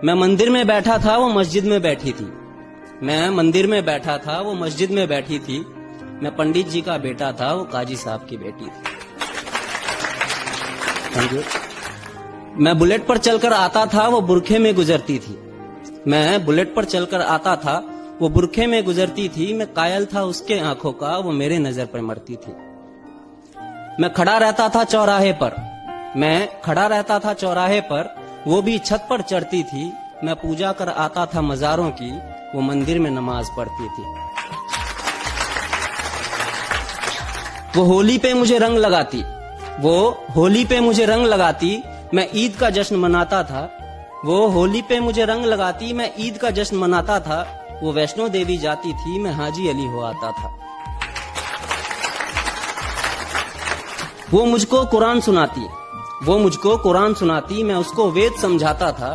मैं मंदिर में बैठा था, वो मस्जिद में बैठी थी। मैं मंदिर में बैठा था, वो मस्जिद में बैठी थी। मैं पंडित जी का बेटा था, वो काजी साहब की बेटी थी। समझे? मैं बुलेट पर चलकर आता था, वो बुरखे में गुजरती थी। मैं बुलेट पर चलकर आता था, वो बुरखे में गुजरती थी। मैं कायल था उसके आंखों का, वो मेरे नजर पर मरती थी। मैं खड़ा रहता था चौराहे पर, मैं खड़ा रहता था चौराहे पर, वो भी छत पर चढ़ती थी। मैं पूजा कर आता था मजारों की, वो मंदिर में नमाज पढ़ती थी। वो होली पे मुझे रंग लगाती, वो होली पे मुझे रंग लगाती। मैं ईद का जश्न मनाता था, वो होली पे मुझे रंग लगाती। मैं ईद का जश्न मनाता था। वो वैष्णो देवी जाती थी, मैं हाजी अली हो आता था। वो मुझको कुरान सुनाती, वो मुझको कुरान सुनाती। मैं उसको वेद समझाता था।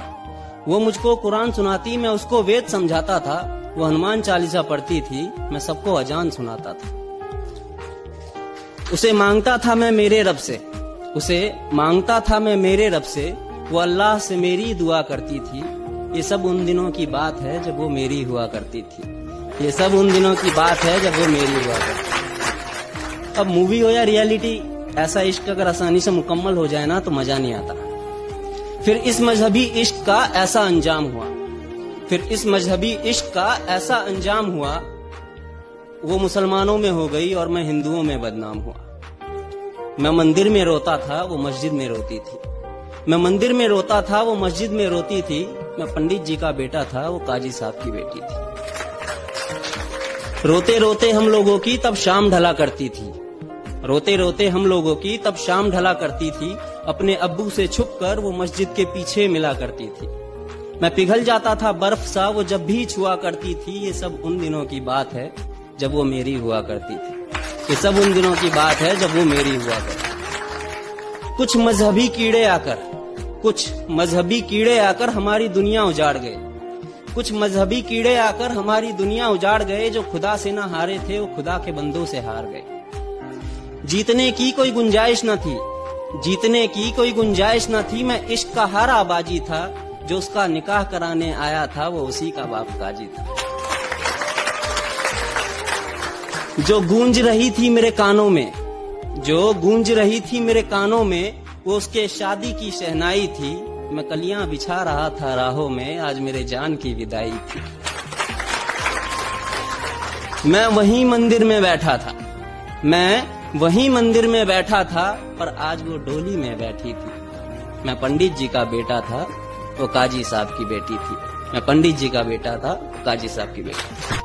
वो मुझको कुरान सुनाती, मैं उसको वेद समझाता था। वो हनुमान चालीसा पढ़ती थी, मैं सबको अजान सुनाता था। उसे मांगता था मैं मेरे रब से, उसे मांगता था मैं मेरे रब से। वो अल्लाह से मेरी दुआ करती थी। ये सब उन दिनों की बात है जब वो मेरी हुआ करती थी। ये सब उन दिनों की बात है जब वो मेरी हुआ करती थी। अब मूवी हो या रियलिटी, ऐसा इश्क अगर आसानी से मुकम्मल हो जाए ना तो मजा नहीं आता। फिर इस मजहबी इश्क का ऐसा अंजाम हुआ, फिर इस मजहबी इश्क का ऐसा अंजाम हुआ। वो मुसलमानों में हो गई और मैं हिंदुओं में बदनाम हुआ। मैं मंदिर में रोता था, वो मस्जिद में रोती थी। मैं मंदिर में रोता था, वो मस्जिद में रोती थी। मैं पंडित जी का बेटा था, वो काजी साहब की बेटी थी। रोते रोते हम लोगों की तब शाम ढला करती थी, रोते रोते हम लोगों की तब शाम ढला करती थी। अपने अब्बू से छुपकर वो मस्जिद के पीछे मिला करती थी। मैं पिघल जाता था बर्फ सा, वो जब भी छुआ करती थी। ये सब उन दिनों की बात है जब वो मेरी हुआ करती थी। ये सब उन दिनों की बात है जब वो मेरी हुआ करती थी। कुछ मजहबी कीड़े आकर, कुछ मजहबी कीड़े आकर हमारी दुनिया उजाड़ गए। कुछ मजहबी कीड़े आकर हमारी दुनिया उजाड़ गए। जो खुदा से ना हारे थे, वो खुदा के बंदों से हार गए। जीतने की कोई गुंजाइश न थी, जीतने की कोई गुंजाइश न थी। मैं इश्क का हारा बाजी था, जो उसका निकाह कराने आया था, वो उसी का बाप काजी था। जो गूंज रही थी मेरे कानों में, जो गूंज रही थी मेरे कानों में, वो उसके शादी की शहनाई थी। मैं कलियां बिछा रहा था राहों में, आज मेरे जान की विदाई थी। मैं वहीं मंदिर में बैठा था, मैं वहीं मंदिर में बैठा था, पर आज वो डोली में बैठी थी। मैं पंडित जी का बेटा था, वो काजी साहब की बेटी थी। मैं पंडित जी का बेटा था, काजी साहब की बेटी थी।